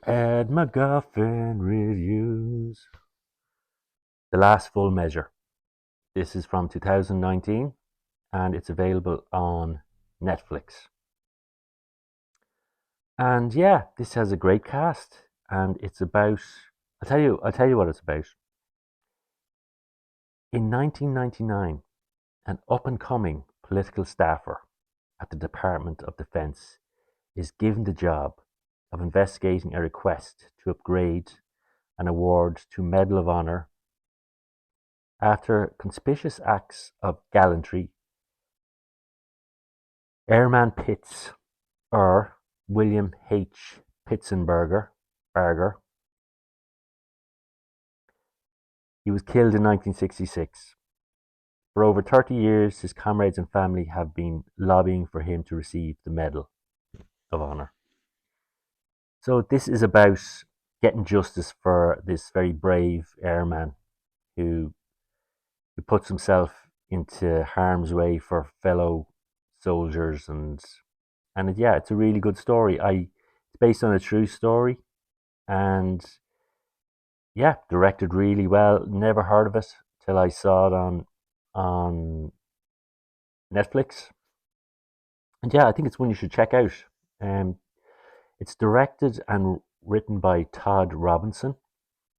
Add MacGuffin reviews. The Last Full Measure. This is from 2019 and it's available on Netflix. And yeah, this has a great cast and it's about I'll tell you what it's about. In 1999, an up-and-coming political staffer at the Department of Defense is given the job of investigating a request to upgrade an award to Medal of Honor after conspicuous acts of gallantry. Airman Pitts, or William H. Pitsenberger, he was killed in 1966. For over 30 years, his comrades and family have been lobbying for him to receive the Medal of Honor. So this is about getting justice for this very brave airman who puts himself into harm's way for fellow soldiers and yeah, it's a really good story. It's based on a true story, and yeah, directed really well. Never heard of it till I saw it on Netflix, and yeah, I think it's one you should check out. Um, it's directed and written by Todd Robinson,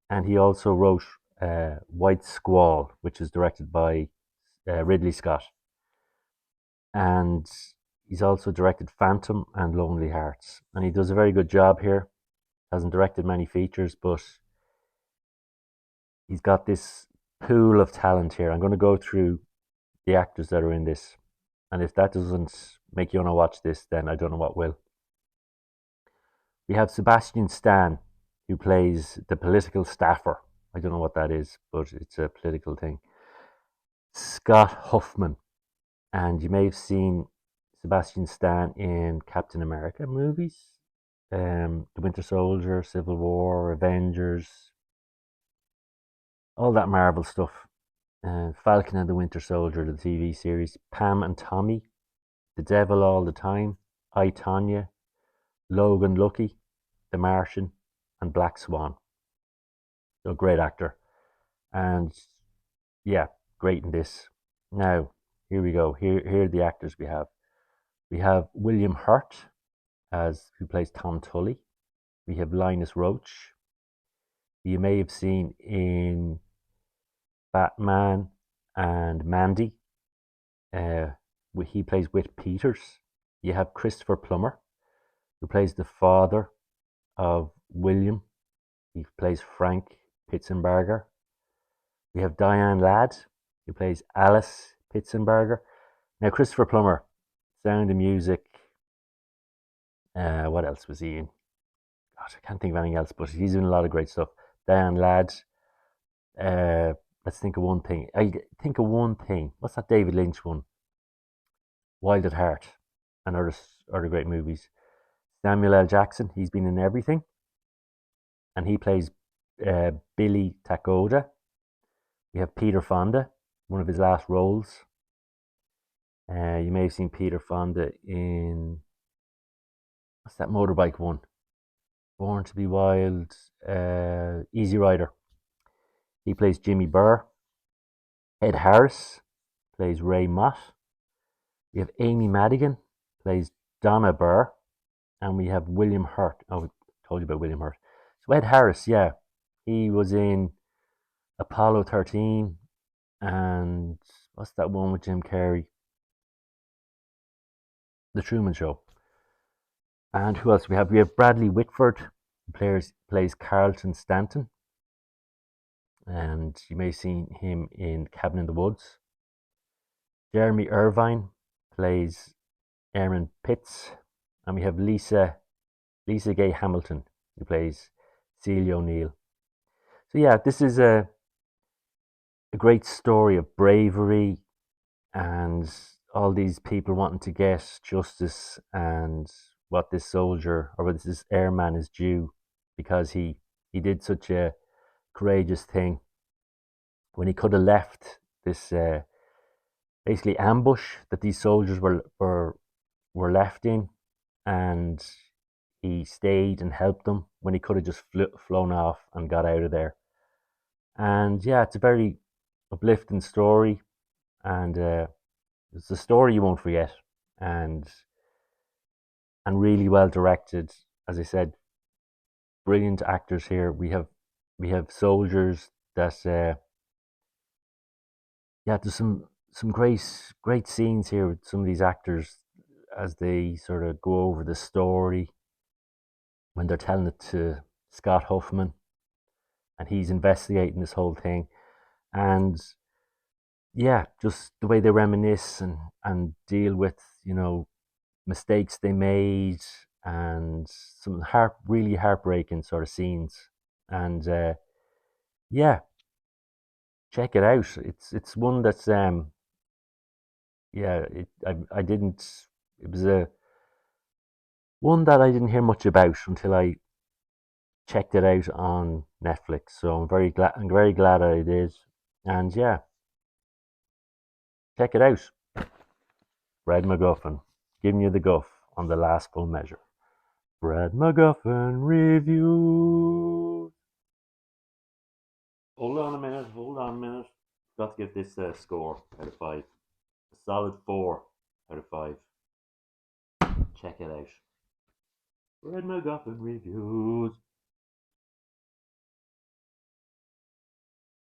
and he also wrote White Squall, which is directed by Ridley Scott, and he's also directed Phantom and Lonely Hearts, and he does a very good job here. Hasn't directed many features, but he's got this pool of talent here. I'm going to go through the actors that are in this, and if that doesn't make you want to watch this, then I don't know what will. We have Sebastian Stan, who plays the political staffer. I don't know what that is, but it's a political thing. Scott Huffman, and you may have seen Sebastian Stan in Captain America movies, The Winter Soldier, Civil War, Avengers, all that Marvel stuff. Falcon and the Winter Soldier, the TV series, Pam and Tommy, The Devil All the Time, I, Tonya, Logan Lucky, The Martian, and Black Swan. So great actor. And yeah, great in this. Now, here we go. Here are the actors we have. We have William Hurt, who plays Tom Tully. We have Linus Roach, who you may have seen in Batman and Mandy. He plays Whit Peters. You have Christopher Plummer, who plays the father of William. He plays Frank Pitsenberger. We have Diane Ladd, who plays Alice Pitsenberger. Now, Christopher Plummer, Sound and Music. What else was he in? Gosh, I can't think of anything else, but he's in a lot of great stuff. Diane Ladd. Let's think of one thing. What's that David Lynch one? Wild at Heart and other great movies. Samuel L. Jackson, he's been in everything. And he plays Billy Takoda. We have Peter Fonda, one of his last roles. You may have seen Peter Fonda in, what's that motorbike one? Born to be Wild, Easy Rider. He plays Jimmy Burr. Ed Harris plays Ray Mott. We have Amy Madigan, plays Donna Burr. And we have William Hurt. Oh, I told you about William Hurt. So Ed Harris, yeah, he was in Apollo 13 and what's that one with Jim Carrey? The Truman Show. And who else do we have? We have Bradley Whitford, who plays Carlton Stanton. And you may have seen him in Cabin in the Woods. Jeremy Irvine plays Aaron Pitts. And we have Lisa Gay Hamilton, who plays Celia O'Neill. So yeah, this is a great story of bravery and all these people wanting to get justice and what this soldier or what this airman is due because he did such a courageous thing when he could have left this basically ambush that these soldiers were left in, and He stayed and helped them when he could have just flown off and got out of there. And yeah, it's a very uplifting story, and it's a story you won't forget, and really well directed. As I said, brilliant actors here. We have soldiers that yeah, there's some great scenes here with some of these actors as they sort of go over the story when they're telling it to Scott Huffman and he's investigating this whole thing. And yeah, just the way they reminisce and deal with, mistakes they made and some really heartbreaking sort of scenes. And yeah, check it out. It's one that's yeah, I didn't it was a one that I didn't hear much about until I checked it out on Netflix. So I'm very glad I did. And yeah, check it out. Brad MacGuffin, giving you the guff on the last full measure. Brad MacGuffin review. Hold on a minute. Got to give this a score out of 5. A solid 4 out of 5. Check it out. Brad MacGuffin reviews.